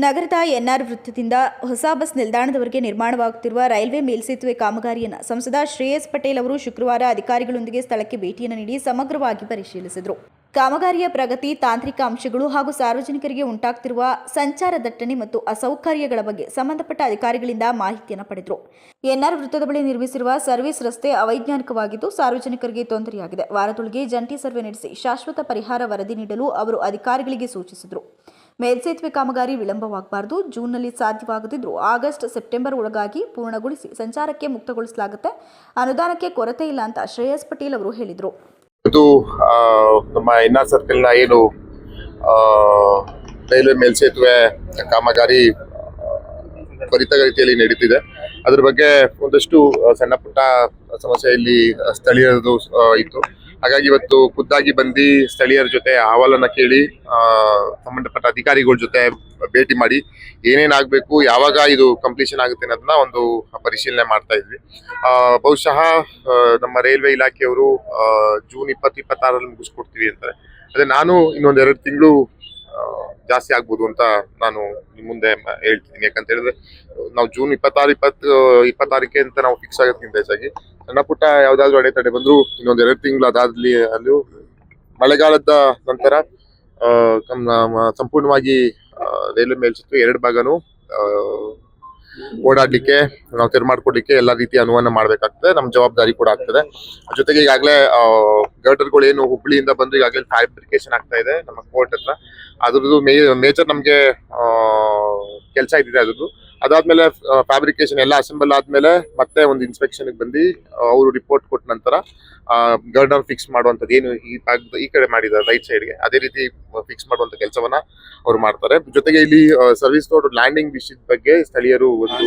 ನಗರದ ಎನ್ಆರ್ ವೃತ್ತದಿಂದ ಹೊಸ ಬಸ್ ನಿಲ್ದಾಣದವರೆಗೆ ನಿರ್ಮಾಣವಾಗುತ್ತಿರುವ ರೈಲ್ವೆ ಮೇಲ್ಸೇತುವೆ ಕಾಮಗಾರಿಯನ್ನು ಸಂಸದ ಶ್ರೇಯಸ್ ಪಟೇಲ್ ಅವರು ಶುಕ್ರವಾರ ಅಧಿಕಾರಿಗಳೊಂದಿಗೆ ಸ್ಥಳಕ್ಕೆ ಭೇಟಿಯನ್ನು ನೀಡಿ ಸಮಗ್ರವಾಗಿ ಪರಿಶೀಲಿಸಿದರು. ಕಾಮಗಾರಿಯ ಪ್ರಗತಿ, ತಾಂತ್ರಿಕ ಅಂಶಗಳು ಹಾಗೂ ಸಾರ್ವಜನಿಕರಿಗೆ ಉಂಟಾಗ್ತಿರುವ ಸಂಚಾರ ದಟ್ಟಣೆ ಮತ್ತು ಅಸೌಕರ್ಯಗಳ ಬಗ್ಗೆ ಸಂಬಂಧಪಟ್ಟ ಅಧಿಕಾರಿಗಳಿಂದ ಮಾಹಿತಿಯನ್ನು ಪಡೆದರು. ಎನ್ಆರ್ ವೃತ್ತದ ಬಳಿ ನಿರ್ಮಿಸಿರುವ ಸರ್ವಿಸ್ ರಸ್ತೆ ಅವೈಜ್ಞಾನಿಕವಾಗಿದ್ದು ಸಾರ್ವಜನಿಕರಿಗೆ ತೊಂದರೆಯಾಗಿದೆ. ವಾರದೊಳಗೆ ಜಂಟಿ ಸರ್ವೆ ನಡೆಸಿ ಶಾಶ್ವತ ಪರಿಹಾರ ವರದಿ ನೀಡಲು ಅವರು ಅಧಿಕಾರಿಗಳಿಗೆ ಸೂಚಿಸಿದರು. ಮೇಲ್ಸೇತುವೆ ಕಾಮಗಾರಿ ವಿಳಂಬವಾಗಬಾರದು. ಜೂನ್ನಲ್ಲಿ ಸಾಧ್ಯವಾಗದಿದ್ದರೂ ಆಗಸ್ಟ್, ಸೆಪ್ಟೆಂಬರ್ ಒಳಗಾಗಿ ಪೂರ್ಣಗೊಳಿಸಿ ಸಂಚಾರಕ್ಕೆ ಮುಕ್ತಗೊಳಿಸಲಾಗುತ್ತೆ. ಅನುದಾನಕ್ಕೆ ಕೊರತೆ ಇಲ್ಲ ಅಂತ ಶ್ರೇಯಸ್ ಪಟೇಲ್ ಅವರು ಹೇಳಿದರು. ಇದು ನಮ್ಮ ಎನ್ಆರ್ ಸರ್ಕಲ್ನ ಏನು ರೈಲ್ವೆ ಮೇಲ್ಸೇತುವೆ ಕಾಮಗಾರಿ ತ್ವರಿತಗತಿಯಲ್ಲಿ ನಡೀತಿದೆ. ಅದ್ರ ಬಗ್ಗೆ ಒಂದಷ್ಟು ಸಣ್ಣ ಪುಟ್ಟ ಸಮಸ್ಯೆ ಇಲ್ಲಿ ಸ್ಥಳೀಯರದು ಇತ್ತು. ಹಾಗಾಗಿ ಇವತ್ತು ಖುದ್ದಾಗಿ ಬಂದು ಸ್ಥಳೀಯರ ಜೊತೆ ಅಹವಾಲನ್ನ ಕೇಳಿ ಸಂಬಂಧಪಟ್ಟ ಅಧಿಕಾರಿಗಳ ಜೊತೆ ಭೇಟಿ ಮಾಡಿ ಏನೇನಾಗಬೇಕು, ಯಾವಾಗ ಇದು ಕಂಪ್ಲೀಷನ್ ಆಗುತ್ತೆ ಅನ್ನೋದನ್ನ ಒಂದು ಪರಿಶೀಲನೆ ಮಾಡ್ತಾ ಇದ್ವಿ. ಬಹುಶಃ ನಮ್ಮ ರೈಲ್ವೆ ಇಲಾಖೆಯವರು ಜೂನ್ 2026 ಮುಗಿಸ್ಕೊಡ್ತೀವಿ ಅಂತಾರೆ. ಅದೇ ನಾನು ಇನ್ನೊಂದು 2 ತಿಂಗಳು ಜಾಸ್ತಿ ಆಗ್ಬೋದು ಅಂತ ನಾನು ನಿಮ್ಮ ಮುಂದೆ ಹೇಳ್ತಿದ್ದೀನಿ. ಯಾಕಂತ ಹೇಳಿದ್ರೆ ನಾವು ಜೂನ್ 26 ಅಂತ ನಾವು ಫಿಕ್ಸ್ ಆಗೋದಕ್ಕಿಂತ ಹೆಚ್ಚಾಗಿ ಸಣ್ಣ ಪುಟ್ಟ ಯಾವ್ದಾದ್ರು ಅಡೆತಡೆ ಬಂದ್ರು ಇನ್ನೊಂದು 2 ತಿಂಗಳು ಅದಾದ್ಲಿ ಅಲ್ಲೂ ಮಳೆಗಾಲದ ನಂತರ ಸಂಪೂರ್ಣವಾಗಿ ರೈಲ್ವೆ ಮೇಲ್ಸೇತುವೆ 2 ಭಾಗನೂ ಓಡಾಡ್ಲಿಕ್ಕೆ ನಾವು ತೆರಮಾಡ್ಕೊಡ್ಲಿಕ್ಕೆ ಎಲ್ಲಾ ರೀತಿಯ ಅನುವನ್ನ ಮಾಡ್ಬೇಕಾಗ್ತದೆ. ನಮ್ಮ ಜವಾಬ್ದಾರಿ ಕೂಡ ಆಗ್ತದೆ. ಜೊತೆಗೆ ಈಗಾಗಲೇ ಗರ್ಡರ್ಗಳು ಏನು ಹುಬ್ಳಿಯಿಂದ ಬಂದು ಈಗಾಗಲೇ ಫ್ಯಾಬ್ರಿಕೇಶನ್ ಆಗ್ತಾ ಇದೆ ನಮ್ಮ ಕೋರ್ಟ್ ಹತ್ರ. ಅದ್ರದ್ದು ಮೇಜರ್ ನಮ್ಗೆ ಕೆಲಸ ಇದ್ದಿದೆ. ಅದಾದ್ಮೇಲೆ ಫ್ಯಾಬ್ರಿಕೇಶನ್ ಎಲ್ಲ ಅಸೆಂಬಲ್ ಆದ್ಮೇಲೆ ಮತ್ತೆ ಒಂದು ಇನ್ಸ್ಪೆಕ್ಷನ್ ಬಂದು ಅವರು ರಿಪೋರ್ಟ್ ಕೊಟ್ಟ ನಂತರ ಗರ್ಡರ್ ಫಿಕ್ಸ್ ಮಾಡುವಂಥದ್ದು ಏನು ಈ ಕಡೆ ಮಾಡಿದ್ದಾರೆ ರೈಟ್ ಸೈಡ್ಗೆ, ಅದೇ ರೀತಿ ಫಿಕ್ಸ್ ಮಾಡುವಂತ ಕೆಲಸವನ್ನ ಅವ್ರು ಮಾಡ್ತಾರೆ. ಜೊತೆಗೆ ಇಲ್ಲಿ ಸರ್ವಿಸ್ ರೋಡ್ ಲ್ಯಾಂಡಿಂಗ್ ವಿಷಯದ ಬಗ್ಗೆ ಸ್ಥಳೀಯರು ಒಂದು